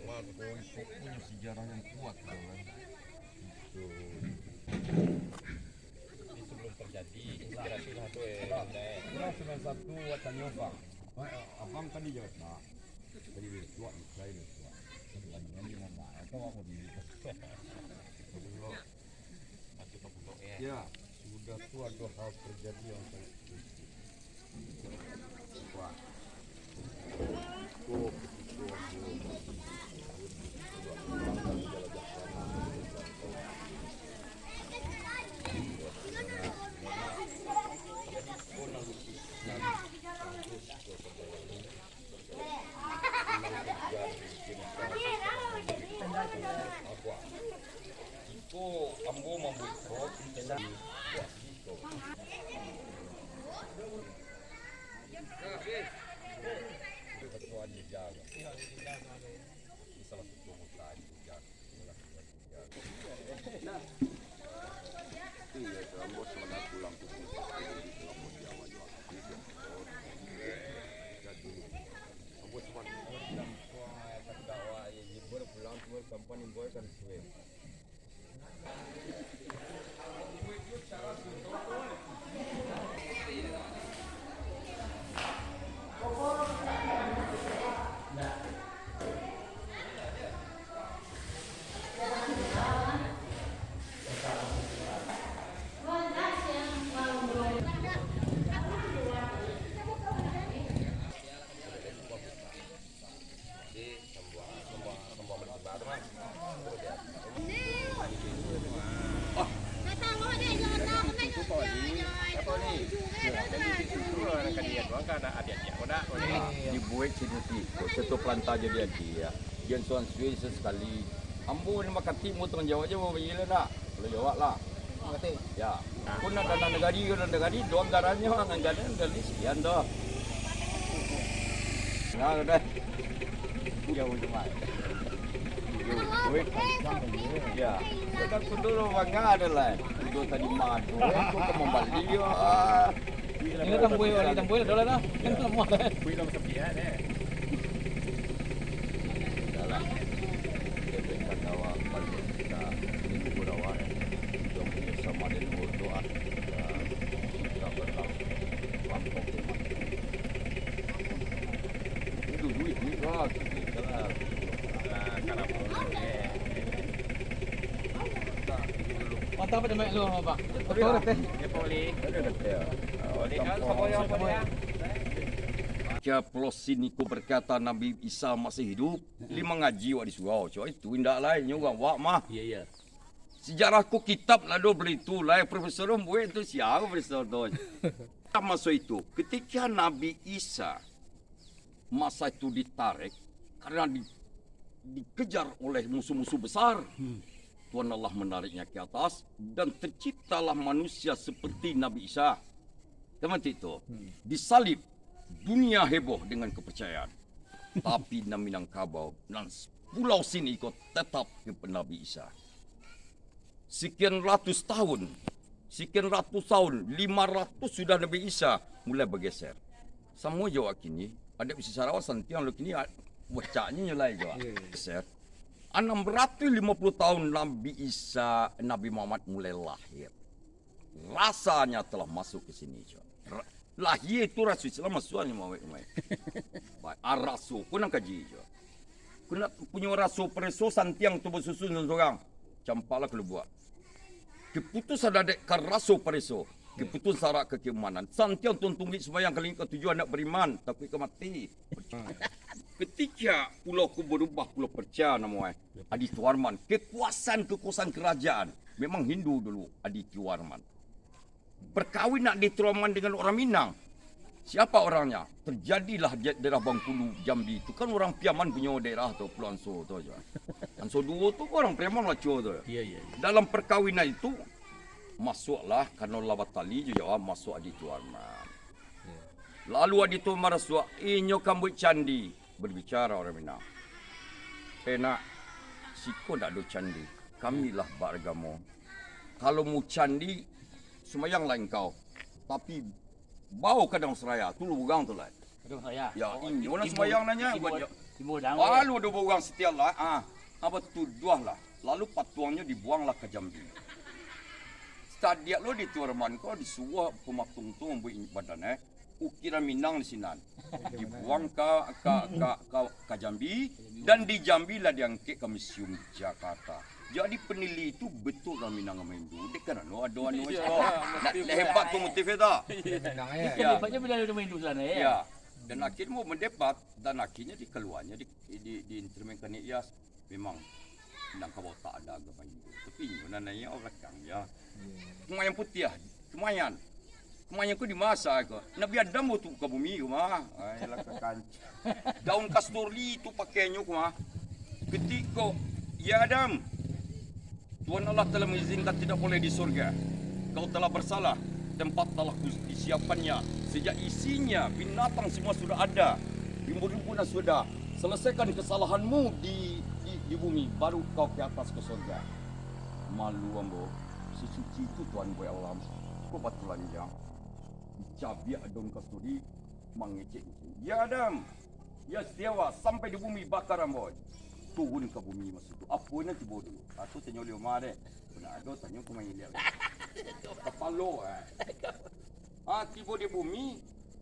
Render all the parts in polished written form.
Waduh, itu punya sejarah yang kuat tuh kan. Itu. Ini sebelum terjadi inspirasi lah tuh ya. Nah, salah satu watanya bang. Abang tadi jawab nah. Tadi dia tua, saya dia tua. Sebenarnya dia mau marah atau aku di. Masuk ke pondok ya. Ya, sudah tua dua hal terjadi yang sangat penting. Wah. Oh, Itu ambo membuat ketuaan dijaga. Salah satu mutan dijaga. Iya, ambo sudah pulang ke Jawa. Jadi, ambo cuma bilang ketawa ya pulang ke kampung boy kan suwe. Dibuat sini satu pelantar jadi dia. Dia suan suai sesekali. Ambo ni makan timu tengah jawab je mau bila nak. Kalau jawab lah. Ngerti? Ya. Pun nak dana negari doang darahnya anggaran dari sekian dah. Nah, dah. Jauh cuma. Ya. Kita kudu bangga adalah. Kudu tadi madu. Kudu membalik dia. Ini tambui dah lah. Kan semua dah. kuih dalam sepian ya. Dalam dia berikan dawa balik kita ini burawa untuk bersama dengan berdoa kita berkah lampau itu duit ni lah kita lah Karena Mantap pada mak lu apa? Betul teh. ya poli. ada kata Poli kan semua yang poli ya. Plosin niku berkata Nabi Isa masih hidup, lima ngaji wak di surau. Coy itu indak lain juga wak mah. Iya. Sejarahku kitab lah do beli tu lah profesor buat itu siapa profesor tu. Masuk itu ketika Nabi Isa masa itu ditarik karena dikejar oleh musuh-musuh besar. Tuhan Allah menariknya ke atas dan terciptalah manusia seperti Nabi Isa. Teman itu disalib, dunia heboh dengan kepercayaan. Tapi Minangkabau dan pulau sini ikut tetap ke Nabi Isa. Sekian ratus tahun, 500 sudah Nabi Isa mulai bergeser. Semua Jawa kini ada isi Sarawak santiang lo kini bacanya nyelai Jawa. Geser. 650 tahun Nabi Isa, Nabi Muhammad mulai lahir. Rasanya telah masuk ke sini. Lahir itu rasul Islam masuknya mau. Baik, rasul kuna kaji. Kuna punya rasul preso santiang tu bersusun seorang. Campaklah kalau buat. Keputusan ada rasul preso. Keputusan syarat keimanan. Santiang tuntungi supaya yang kali ketujuan nak beriman tapi kemati. Ketika pulau ku berubah pulau percaya namanya Adi Tuarman, kekuasaan kerajaan memang Hindu dulu Adi Tuarman. Berkawin nak Adi Tuarman dengan orang Minang. Siapa orangnya? Terjadilah daerah Bengkulu, Jambi itu kan orang Piaman punya daerah tu Pulau Anso tu aja. Anso dua tu orang Piaman lacu tu. Iya. Dalam perkawinan itu masuklah karena lawat tali juga masuk Adi Tuarman. Lalu Adi Tuarman masuk inyo kambut candi. Berbicara orang Minang. Nak, siko tak ada candi. Kamilah beragama. Kalau mu candi, semayang lain kau. Tapi bau kadang seraya, tu lugang tu lah. Aduh saya. Ya, ini orang semayang nanya. Timur dah. Lalu ada orang setiap lah, apa tuduh lah. Lalu patuangnya dibuanglah ke Jambi. Stadiak lo di Tuarman kau disuruh pematung tu membuat badan ukiran Minang di sini. Dibuang ke Jambi dan di Jambi lah diangkat ke Museum Jakarta. Jadi penilai itu betul lah Minang main dulu. Dia kan ada anu nak hebat tu motifnya tak? Dia hebatnya bila dia main dulu sana ya. Ya. Dan akhirnya mau mendebat dan akhirnya dikeluarnya di instrumen Ias memang Minang kau tak ada agama Hindu. Tapi nanya orang belakang ya. Kemayan putih ah, kemayan. Kemayan ku di masa ke. Nabi Adam tu ke bumi ke mah. Ai lah kanci. Daun kasturi tu pakainya ku mah. Ketika ya Adam, Tuhan Allah telah mengizinkan tidak boleh di surga. Kau telah bersalah. Tempat telah disiapkannya. Sejak isinya binatang semua sudah ada. Ribu-ribuan sudah. Selesaikan kesalahanmu di bumi, baru kau ke atas ke surga. Malu ambo. Sesuci itu Tuhan buat alam. Kau batulan yang cabiak daun kasturi mengecek. Ya Adam, ya setiawa sampai di bumi bakar ambo. Turun ke bumi masa itu. Apa nanti bodoh? Aku tanya oleh Umar deh. Benar ada tanya ke main lihat. Kepalo tiba di bumi,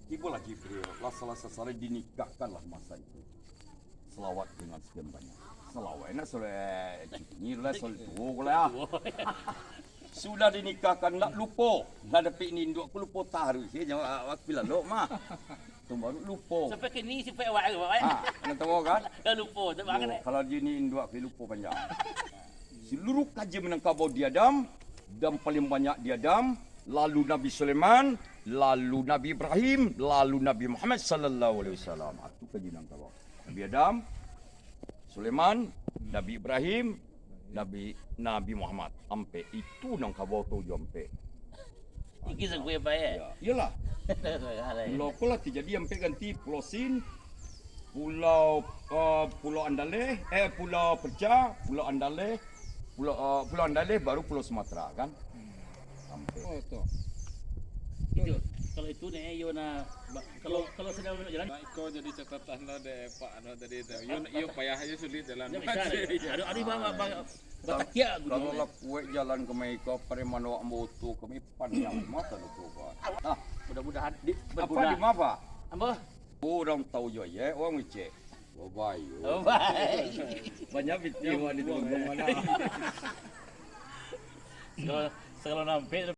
tibalah Jibril. Salah dinikahkanlah masa itu. Selawat dengan sekian banyak. Selawatnya soleh ini lah soleh tu lah. Sudah dinikahkan nak lupa. Hadapi ini induk aku lupa taruh. Saya jangan waktu bila lo mah. Baru lupa. Sampai ke ni sampai awak ke awak. Nak tahu kan? Dah lupa tak bangun. Kalau dia ni induk aku lupa panjang. Seluruh kaji menangkap bahawa dia Adam dan paling banyak dia Adam, lalu Nabi Sulaiman, lalu Nabi Ibrahim, lalu Nabi Muhammad sallallahu alaihi wasallam. Itu kaji menangkap bahawa Nabi Adam, Sulaiman, Nabi Ibrahim, Nabi Muhammad. Ampe itu nangkap bahawa tu ampe. Iki sang kuih apa ya? Iyalah. Pulau Kola jadi ampe ganti Pulau Sin, Pulau Andaleh, Pulau Perca, Pulau Andaleh, Pulau Andaleh baru Pulau Sumatera kan? Sampai. Oh tu. Itu kalau itu nih Yona kalau sedang jalan. Kau jadi catatan lah deh Pak Ano tadi itu. Yo payah aja sulit jalan. Ada bang batakia gitu. Kalau lah kue jalan ke Mekah, pada mana moto kami panjang mata tu kan. Mudah-mudahan Apa di mana? Apa? Orang tahu je ya, orang ngecek. Oh baik. Oh baik. Banyak video di mana. Kalau nampak